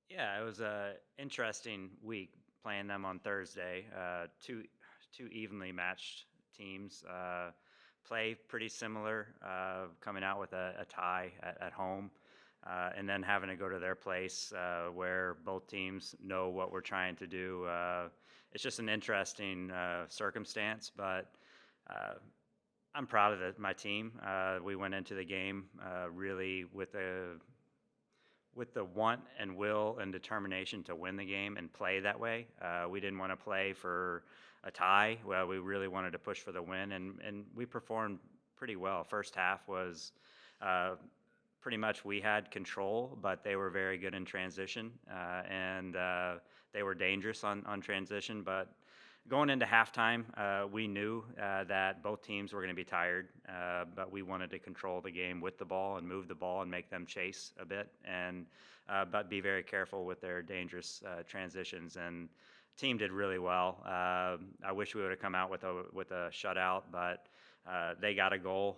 Yeah, it was a interesting week playing them on Thursday. Two evenly matched teams. Play pretty similar, coming out with a tie at home, and then having to go to their place where both teams know what we're trying to do. It's just an interesting circumstance, but uh, I'm proud of my team. We went into the game really with the want and will and determination to win the game and play that way. We didn't want to play for a tie. Well, we really wanted to push for the win, and we performed pretty well. First half was uh, pretty much we had control, but they were very good in transition, and they were dangerous on transition. But going into halftime, we knew that both teams were going to be tired, but we wanted to control the game with the ball and move the ball and make them chase a bit, and but be very careful with their dangerous transitions. And team did really well. I wish we would have come out with a shutout, but they got a goal.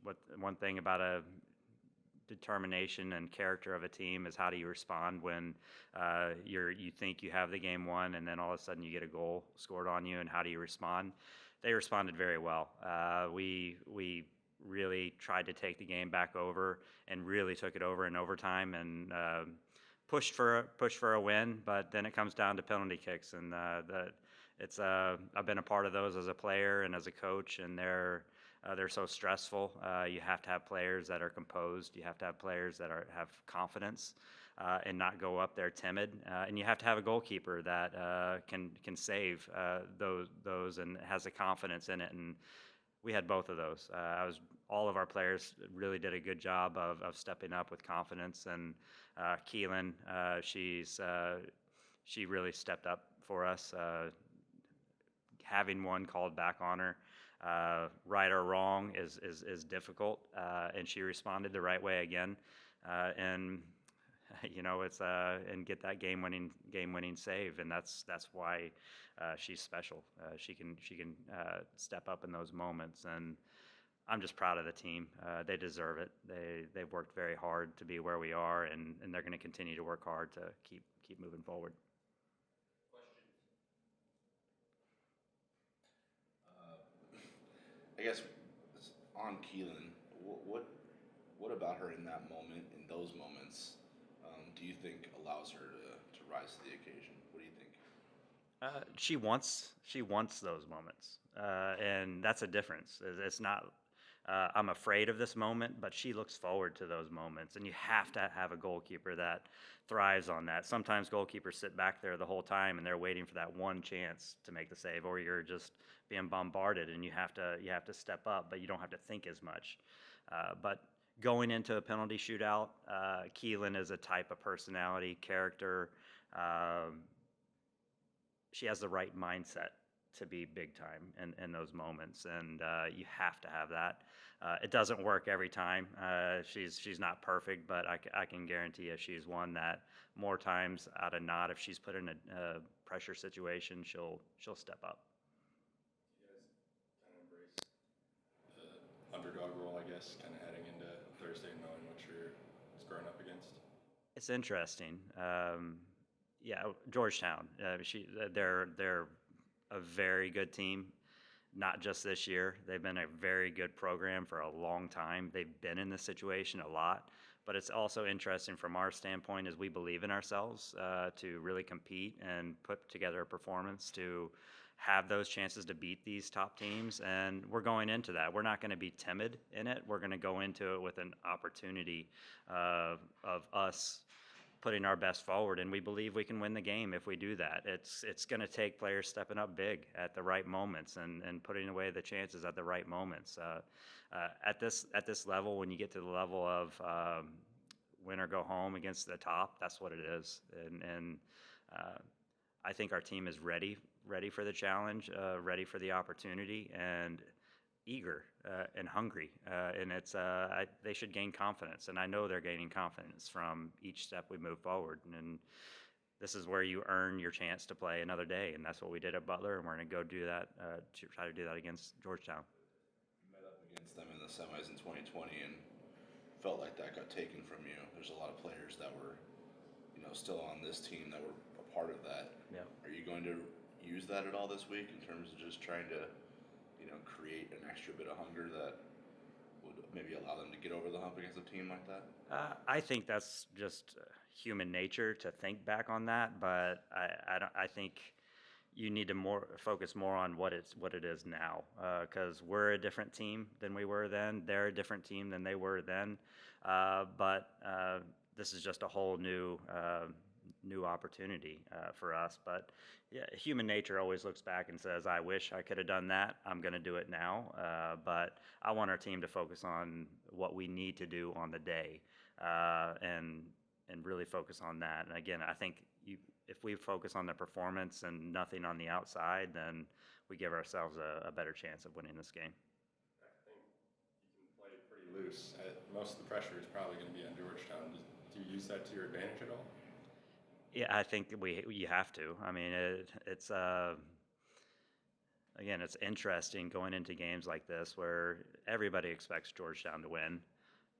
What one thing about a determination and character of a team is how do you respond when you think you have the game won and then all of a sudden you get a goal scored on you, and how do you respond? They responded very well. We really tried to take the game back over and really took it over in overtime and pushed for a win, but then it comes down to penalty kicks, and I've been a part of those as a player and as a coach, and they're so stressful. You have to have players that are composed. You have to have players that have confidence and not go up there timid. And you have to have a goalkeeper that can save those and has the confidence in it. And we had both of those. All of our players really did a good job of stepping up with confidence. And Keelan, she really stepped up for us. Having one called back on her, right or wrong, is difficult, and she responded the right way again, and it's and get that game winning save, and that's why she's special. She can step up in those moments, and I'm just proud of the team. They deserve it. They've worked very hard to be where we are, and they're going to continue to work hard to keep moving forward. I guess on Keelan, what about her in that moment, in those moments, do you think allows her to rise to the occasion? What do you think? She wants those moments, and that's a difference. It's not. I'm afraid of this moment, but she looks forward to those moments, and you have to have a goalkeeper that thrives on that. Sometimes goalkeepers sit back there the whole time, and they're waiting for that one chance to make the save, or you're just being bombarded, and you have to step up, but you don't have to think as much. But going into a penalty shootout, Keelan is a type of personality, character. Um, she has the right mindset to be big time in those moments, and you have to have that. It doesn't work every time. She's not perfect, but I can guarantee you she's one that more times out of not, if she's put in a pressure situation, she'll step up. You guys kind of embrace the underdog role, I guess, kind of heading into Thursday, knowing what you're squaring up against. It's interesting. Yeah, Georgetown. They're a very good team. Not just this year. They've been a very good program for a long time. They've been in this situation a lot. But it's also interesting from our standpoint as we believe in ourselves to really compete and put together a performance to have those chances to beat these top teams. And we're going into that. We're not going to be timid in it. We're going to go into it with an opportunity of us putting our best forward, and we believe we can win the game if we do that. It's going to take players stepping up big at the right moments and putting away the chances at the right moments. At this level, when you get to the level of win or go home against the top, that's what it is. And uh, I think our team is ready for the challenge, ready for the opportunity, and eager and hungry, and they should gain confidence, and I know they're gaining confidence from each step we move forward. And this is where you earn your chance to play another day, and that's what we did at Butler, and we're going to go do that to try to do that against Georgetown. You met up against them in the semis in 2020 and felt like that got taken from you. There's a lot of players that were, still on this team that were a part of that. Yep. Are you going to use that at all this week in terms of just trying to, create an extra bit of hunger that would maybe allow them to get over the hump against a team like that? I think that's just human nature to think back on that, but I think you need to focus more on what it is now, because we're a different team than we were then. They're a different team than they were then, but this is just a whole new opportunity for us. But yeah, human nature always looks back and says, "I wish I could have done that. I'm going to do it now." But I want our team to focus on what we need to do on the day, and really focus on that. And again, I think if we focus on the performance and nothing on the outside, then we give ourselves a better chance of winning this game. I think you can play pretty loose. Most of the pressure is probably going to be on Georgetown. Do you use that to your advantage at all? Yeah, I think you have to. I mean, it's again, it's interesting going into games like this where everybody expects Georgetown to win,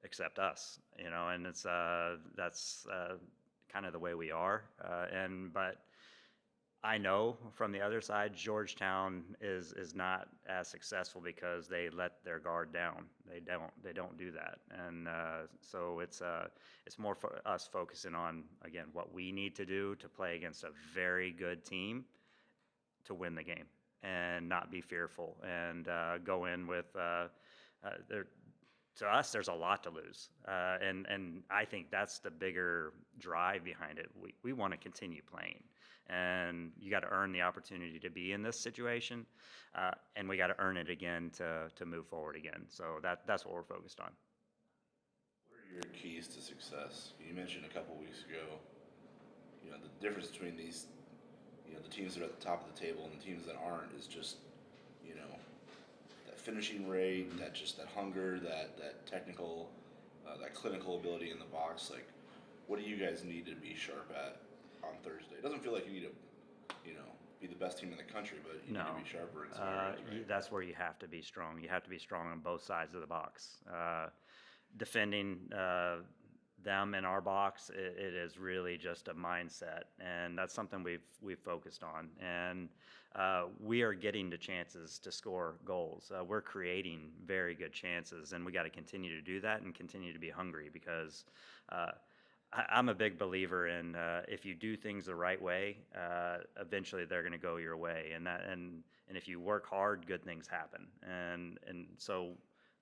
except us. And it's that's kind of the way we are. But I know from the other side, Georgetown is not as successful because they let their guard down. They don't do that, and so it's more for us focusing on, again, what we need to do to play against a very good team to win the game, and not be fearful, and go in with there. To us, there's a lot to lose, and I think that's the bigger drive behind it. We want to continue playing, and you got to earn the opportunity to be in this situation, and we got to earn it again to move forward again. So that's what we're focused on. What are your keys to success? You mentioned a couple weeks ago, the difference between these, the teams that are at the top of the table and the teams that aren't is just, that finishing rate, that hunger, that technical, that clinical ability in the box. Like, what do you guys need to be sharp at on Thursday? It doesn't feel like you need to, be the best team in the country, but you need to be sharper in some areas, right? That's where you have to be strong. You have to be strong on both sides of the box. Defending them in our box, it is really just a mindset, and that's something we've focused on. And we are getting the chances to score goals. We're creating very good chances, and we got to continue to do that and continue to be hungry, because I'm a big believer in if you do things the right way, eventually they're going to go your way, and if you work hard, good things happen. And so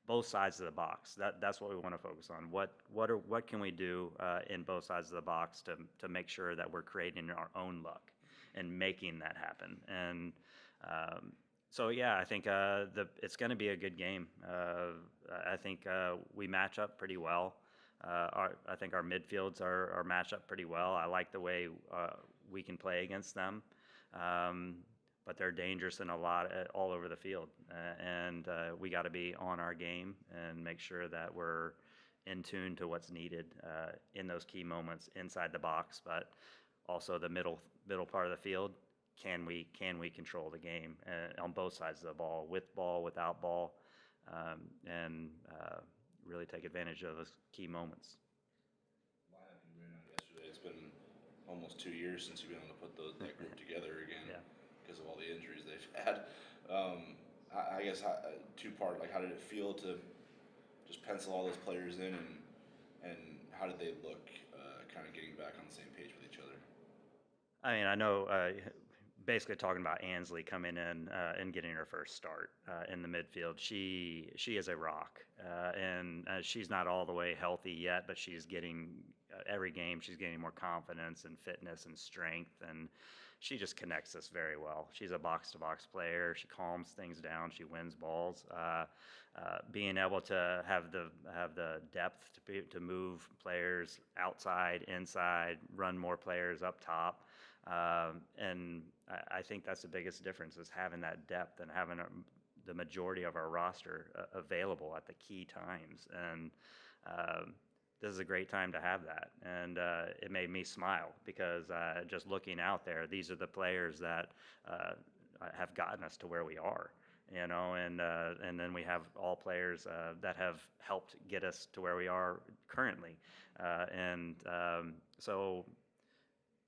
both sides of the box. That's what we want to focus on. What can we do in both sides of the box to make sure that we're creating our own luck and making that happen. And so yeah, I think it's going to be a good game. I think we match up pretty well. I think our midfields are matched up pretty well. I like the way we can play against them. But they're dangerous in all over the field, and we got to be on our game and make sure that we're in tune to what's needed in those key moments inside the box, but also the middle part of the field. Can we control the game on both sides of the ball, without ball, and really take advantage of those key moments. Lineup you ran out yesterday. It's been almost 2 years since you've been able to put that group together again. Yeah. Because of all the injuries they've had. I guess two-part. Like, how did it feel to just pencil all those players in, and how did they look, kind of getting back on the same page with each other? I mean, I know. Basically, talking about Ansley coming in and getting her first start in the midfield. She is a rock, and she's not all the way healthy yet, but she's getting every game. She's getting more confidence and fitness and strength, and she just connects us very well. She's a box-to-box player. She calms things down. She wins balls. Being able to have the depth to move players outside, inside, run more players up top, and I think that's the biggest difference, is having that depth and having the majority of our roster available at the key times. And this is a great time to have that, and it made me smile, because just looking out there, these are the players that have gotten us to where we are, and then we have all players that have helped get us to where we are currently, and so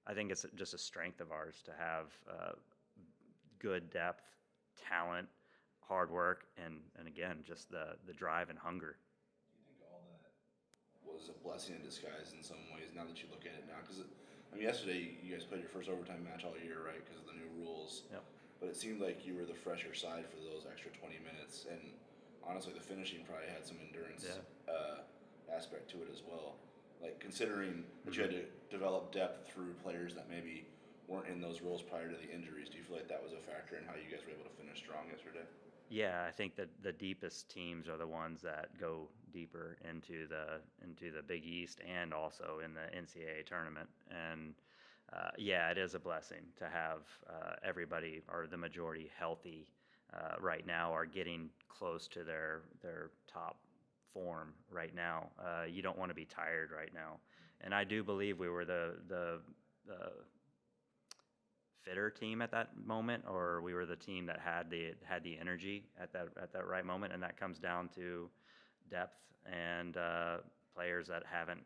I think it's just a strength of ours to have good depth, talent, hard work, and again, just the drive and hunger. Do you think all that was a blessing in disguise in some ways now that you look at it now? Because, I mean, yesterday you guys played your first overtime match all year, right, because of the new rules. Yep. But it seemed like you were the fresher side for those extra 20 minutes. And honestly, the finishing probably had some endurance aspect to it as well. Like, considering that you had to develop depth through players that maybe weren't in those roles prior to the injuries, do you feel like that was a factor in how you guys were able to finish strong yesterday? Yeah, I think that the deepest teams are the ones that go deeper into the Big East and also in the NCAA tournament. And yeah, it is a blessing to have everybody or the majority healthy right now, are getting close to their top form right now. You don't want to be tired right now, and I do believe we were the fitter team at that moment, or we were the team that had the energy at that right moment, and that comes down to depth and players that haven't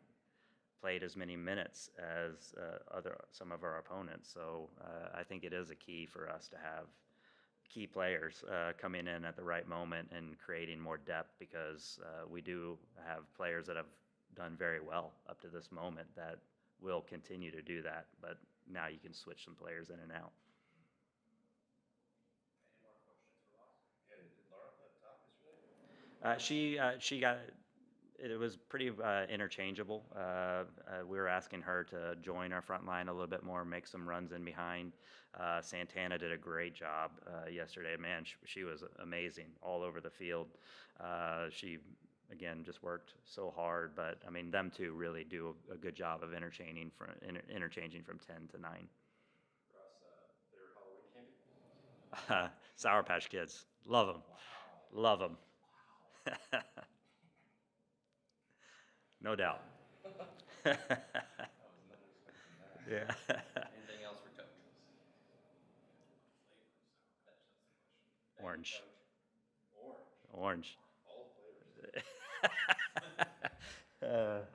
played as many minutes as some of our opponents. So I think it is a key for us to have key players coming in at the right moment and creating more depth, because we do have players that have done very well up to this moment that will continue to do that, but now you can switch some players in and out. Any more questions for Ross? Yeah, did Laura play at the top yesterday? She got it was pretty interchangeable. We were asking her to join our front line a little bit more, make some runs in behind. Santana did a great job yesterday. Man, she was amazing all over the field. She, again, just worked so hard. But, I mean, them two really do a good job of interchanging from 10 to 9. Ross, favorite Halloween candy? Sour Patch Kids. Love them. Wow. Love them. No doubt. I was not expecting that. Yeah. Anything else for Coach? Orange. Orange. Orange. All the flavors.